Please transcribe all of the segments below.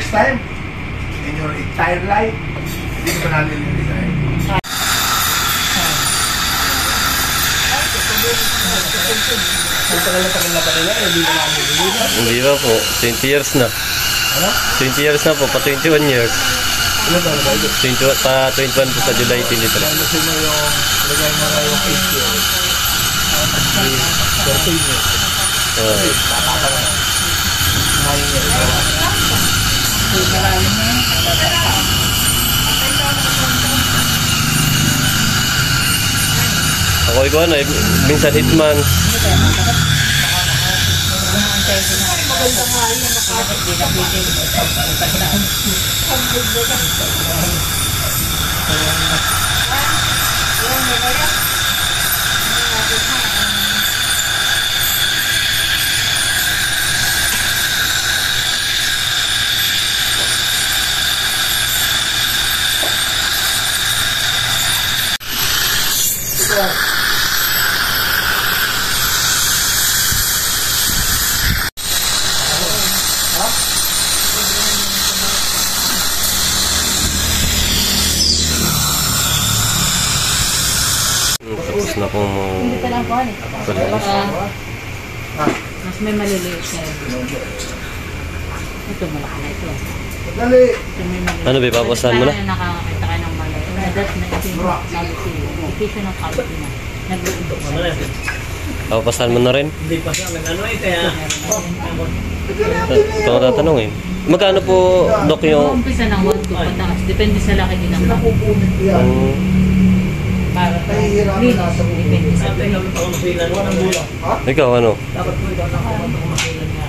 first time in your entire life, hindi ko pa nalilimutan. Tagal na pa rin hindi na nalilimutan. Hindi ba po, 20 years na. Ano? 20 years na po, pa 21 years. Ano ba ba ito? Pa 21 po sa July 23. Lagay mo yung 8 years. 13 years. Ako ikaw na, minsan hitman. Tapos na pong Hindi ka lang po, mas may maliliit na yun. Ito, malaki na ito. Dali! Ito may maliliit. ano ba, papasahan mo na? Nakakakita ka ng malay. Nadat na ito yung cavity. Ito siya ng cavity na. Nag-uundok siya. Papasahan mo na rin? Hindi pa siya ano eh, kaya Ito ang tatanungin. Magkano po, Dok, yung... Umpisa ng 1 to pataas. Depende sa laki din ng mga. Para linis. Depende sa sabi kami pa kumasilan ng bulang. Ikaw, ano? Dapat po ikaw kumasilan niya.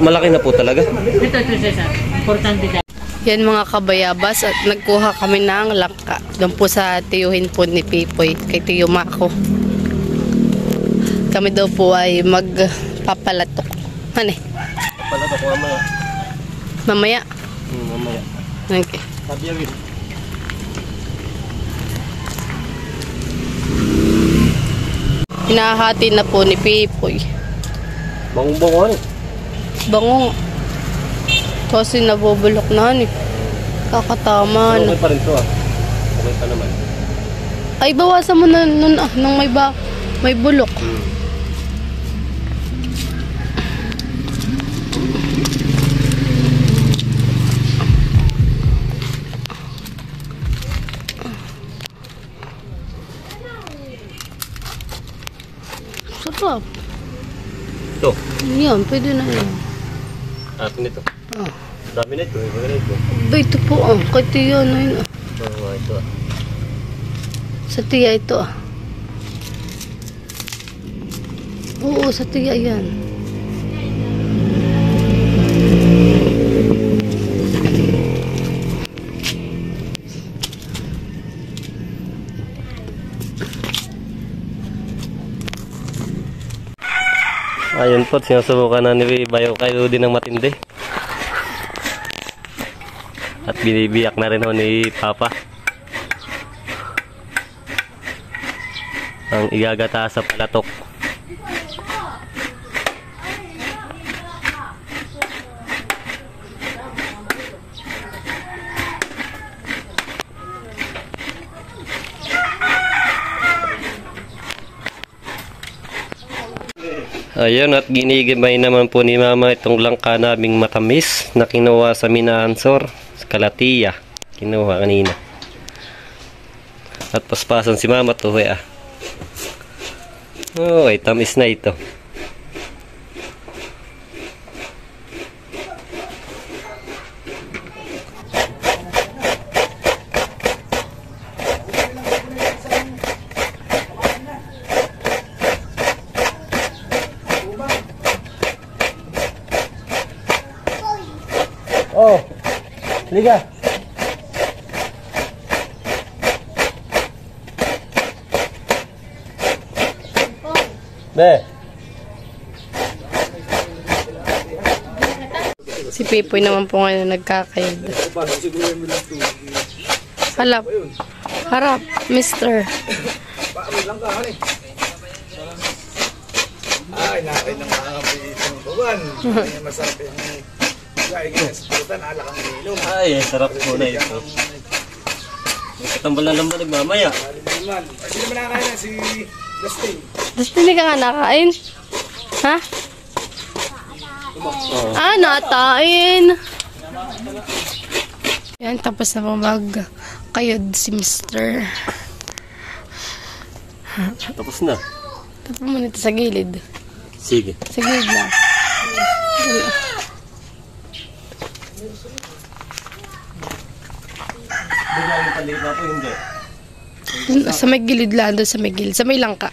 Malaki na po talaga? Ito, Cesar. Importante dyan. Yan mga kabayabas at nagkuha kami ng langka. Doon po sa tiyuhin po ni Pipoy, kay Tiyo Mako. Kami daw po ay magpapalatok. Ano eh? Palatok ko mamaya. Mamaya? Mamaya. Okay. Sabi yun. Hinahati na po ni Pipoy. Bangong-bango ano? Bango. Kasi nabubulok na eh. Kakatama na. Okay pa rin to ah. Okay pa naman. Ay, bawasan mo na nun nung may bulok. Sarap. Ito. Yan, pwede na yan. Atin ito. Ah. Dami na ito. Iba na ito. Ba, ito po kay Tiya na yun Ito ah. Sa Tiya ito Oo, sa Tiya yan. Ayun po, sinusubukan na ni Bayo kayo din ng matindi. At binibiyak na rin ho ni Papa ang igagata sa palatok. Ayun, at ginigimay naman po ni Mama itong langka naming matamis na kinuha sa Minansor, sa Kalatiya. Kinuha kanina. At paspasan si Mama to eh. Oh, ay tamis na ito. Oh, liga. Be. Si Pipoy naman po ngayon nagkakayod. Harap. Harap, mister. Ay, nakay na mga kapitang buwan. Masarap yung Kaya guys, puta na alakang nilong. Ay, sarap po na ito. Katambal na naman nagmamaya. Hindi naman nakakain na si Dustin. Gusto hindi ka nga nakain? Ha? Ah, natain. Yan, tapos na po magkayod si Mr. Tapos na. Tapos mo nito sa gilid. Sige. Sa gilid lang. Sa may gilid lang, doon sa may gilid. Sa may langka.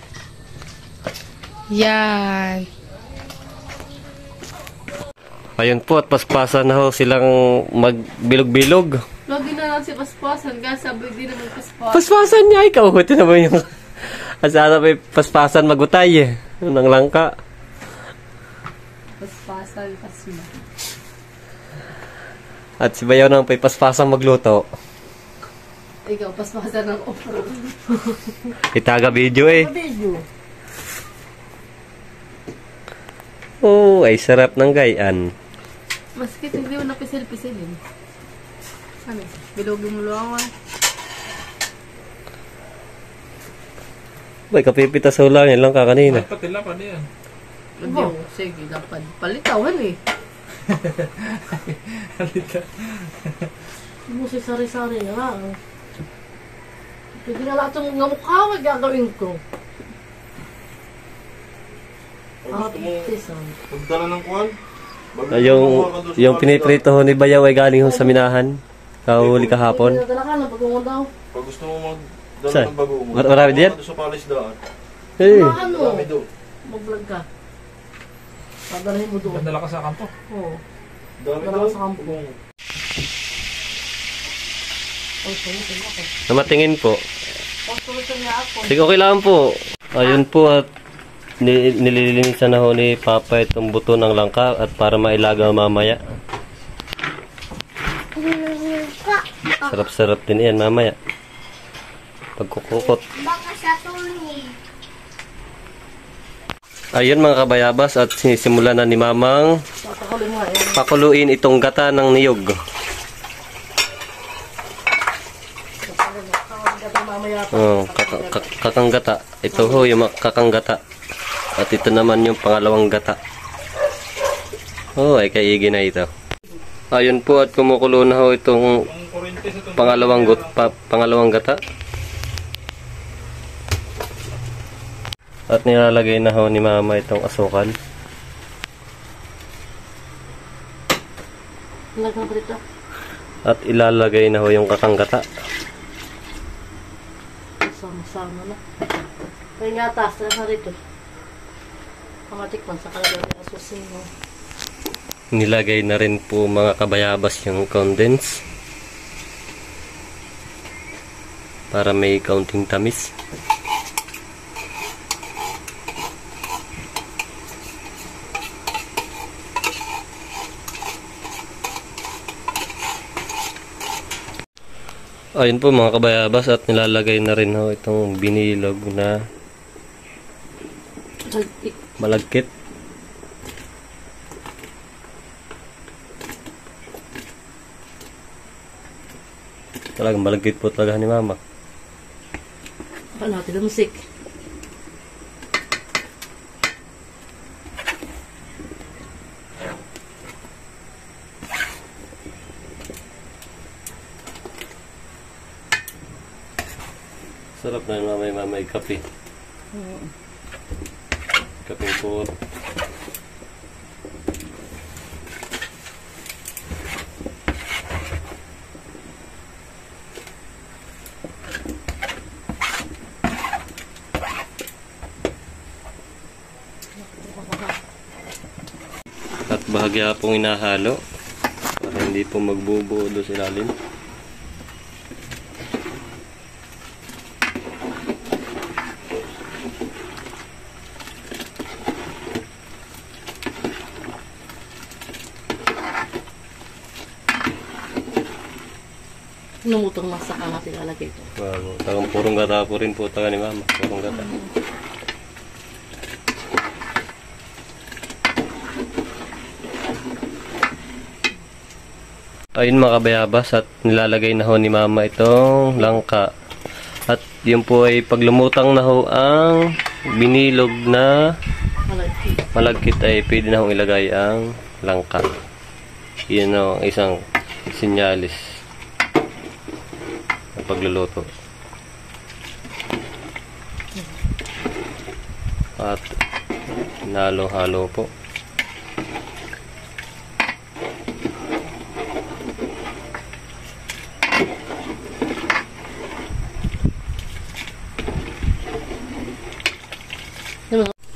Yan. Ayun po at paspasan na ho silang magbilog-bilog. Lagi na lang si Paspasan, sabi di naman Paspasan. Paspasan niya, ikaw. Ito naman yung... Asana may paspasan magutay ng langka. Paspasan, pasma. At si Bayaw naman may paspasang magluto. Ikaw, Paspasan ng opera. Itaga video eh. Video. Oh, ay sarap ng gayan. Maski hindi mo napisil-pisilin. Ano? Bilogin mo lang ah. Bay, kapipitas ho lang yan lang ka kanina. Patila pa niyan. Hindi, sige, dapat palitawan eh. Hindi mo si sari-sari nga. Pwede nga lahat yung mukha, wag gagawin ko. Pagdala ng kuwan. Yung piniprito ho ni Bayaw ay galing ho sa minahan. Kahuli kahapon. Nadala ka na, pag daw. Pag gusto mo magdala Saan? ng bago mo. Marami diyan? Sa palis daan. Eh, Ano? Marami doon. Mag-vlog ka. Padalhin mo doon. Pandala ka sa kampo. Oo. Dami Dala ka doon. sa kampo. Ay, tuloy ako. namatingin po. Tuloy niya ako. Sige, okay lang po. Ayun po at nililinisan na ho ni Papa itong buto ng langka at para mailaga mamaya. Sarap-sarap din yan mamaya. Pagkukukot. Baka sa tuloy. Ayun mga kabayabas at sinisimulan na ni Mamang Tatakulin mo eh. pakuluin itong gata ng niyog. Oh, kakang gata. Ito ho yung kakang gata. At ito naman yung pangalawang gata. Oh, ay kaigi na ito. Ayun po at kumukulo na ho itong pangalawang gata. At nilalagay na ho ni Mama itong asukal. Lagyan ko dito. At ilalagay na ho yung kakang gata. Sama-sama na. Kaya nga taas na rito. Pamatikman sa kalagay ng asusin mo. Nilagay na rin po mga kabayabas yung condense. Para may kaunting tamis. Ayun po mga kabayabas at nilalagay na rin ho itong binilog na malagkit. Talagang malagkit po talaga ni Mama. Baka natin ang musik. Sarap na yung mamay kape. Kape po. At bahagya pong inahalo para hindi po magbubuo doon sa ilalim. Numutong masaka natin lalagay ito. Wow, tagang purong gata po rin po taga ni Mama. Purong gata. Ayun mga kabayabas, at nilalagay na ho ni mama itong langka. At yun po ay paglumutang na ho ang binilog na malagkit ay pwede na hong ilagay ang langka. Yun o, isang sinyalis ng pagluluto. At halo-halo po.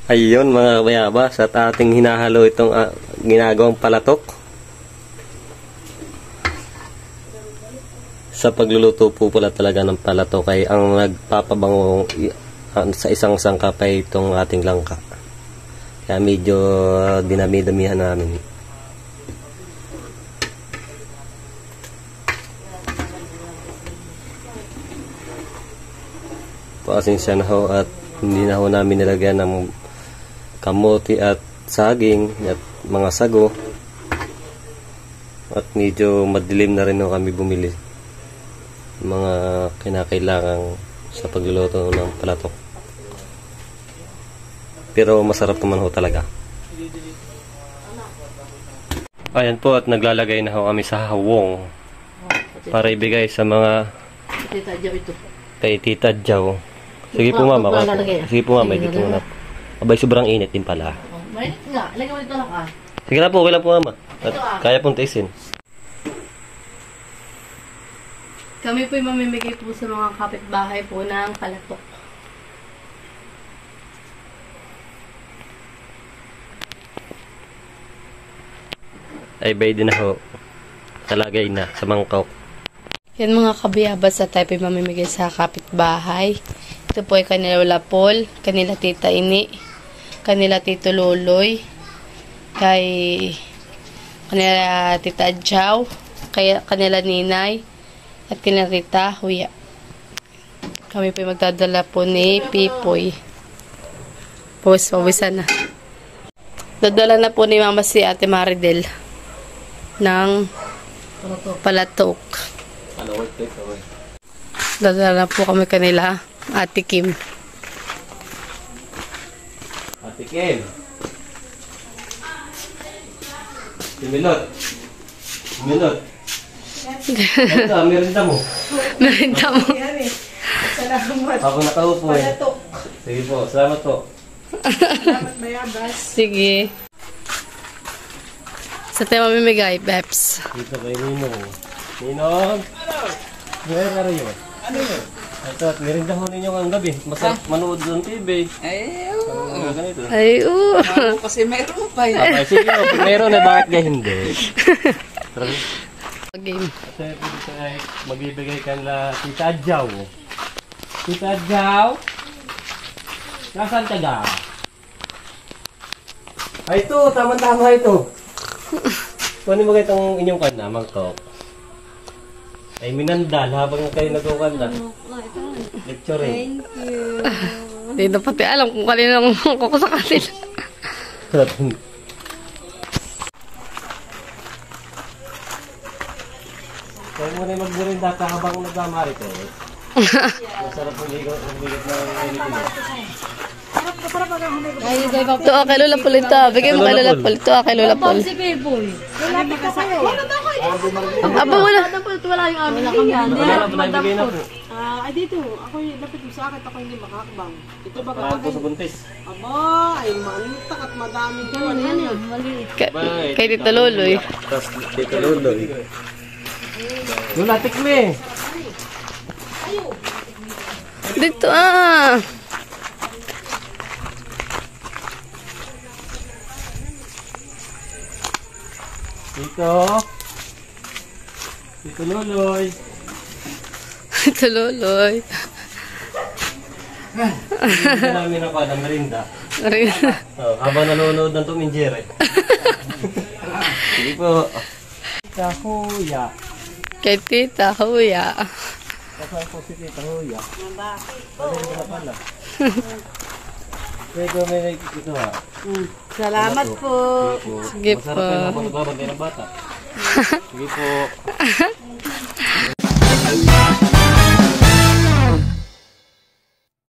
Ayun mga kabayabas, at ating hinahalo itong ginagawang palatok. Sa pagluluto po pala talaga ng palatok ay ang nagpapabango sa isang sangkap ay itong ating langka. Kaya medyo dinami-damihan namin. Pasensya na ho at hindi na ho namin nilagyan ng kamote at saging at mga sago. At medyo madilim na rin ho kami bumili mga kinakailangan sa pagluluto ng palatok. Pero masarap naman ho talaga. Ayan po, at naglalagay na ho kami sa hawong para ibigay sa mga Tita Jow ito. kay Tita Jow. Sige po mama. Sige po mama, dito muna. Abay, sobrang init din pala. Mainit nga. Lagyan mo dito lang ah. Sige na po, okay lang po mama. At kaya pong tiisin. Kami po'y mamimigay po sa mga kapitbahay po ng palatok. Ay bay din na ho. Talagay na sa mangkok. Yan mga kabiyabas, at tayo po'y mamimigay sa kapitbahay. Ito po ay kanila Lola Paul, kanila Tita Ini, kanila Tito Loloy, kay kanila Tita Jow, kay kanila Ninay, at kanila Tita Huya. Kami po magdadala po ni Pipoy. Pawisan na. Dadala na po ni Mama si Ate Maridel ng palatok. Dadala po kami kanila Ate Kim. Ate Kim. Similot. Ito, merinda mo. Merinda mo. Ako nakaupo eh. Sige po, salamat po. Sige. Sa tayo mamimigay, Peps. Dito kay Ninong. Ninong! Where are you? Ano yun? Ito, at merinda ho ninyo ang gabi. Masarap manood ng TV. Ganito. Ay, Kasi meron pa yun. Okay, sige po. Pag meron na, bakit ka hindi? Game. Kasi dito ay magbibigay ka na Tita Jow. Tita Jow? Nasaan ka ga? Ay, ito. Tama-tama ito. Kunin mo kayo itong inyong kanya, mangkok. Ay, minandal habang kayo nagkukanda. Lecture eh. Hindi na pati alam kung kanina ang mangkok sa kanila. Kaya mo na yung magbirinda ka habang nagmamari ko. Masarap ng ligot ng Pilipino. Ito, kay Lola Paul ito. Bigay mo kay Lola Paul. Ito, kay Lola Paul. Si Pipoy. Aba, wala. Wala yung amin na kami. Wala na, panay na po. Ay dito, ako yung lapit mo sa akin, ako hindi makakabang. Ito ba Parang po sa buntis. Aba, ay mantak at madami ko. Kay Tito Loloy. Tapos dito Loloy. Lola, tikme! Dito, ah. Dito. Dito Loloy. Tito Loloy. Hindi namin ako ng merinda. Habang nanonood ng Tom and Jerry. Sige po. Tita Huya. Kay Tita Huya. Kasama po si Tita Huya. Bakit na pala? Pwede may ito ha. Salamat po. Sige po. Masarap kayo habang nagbabantay ng bata. Sige po.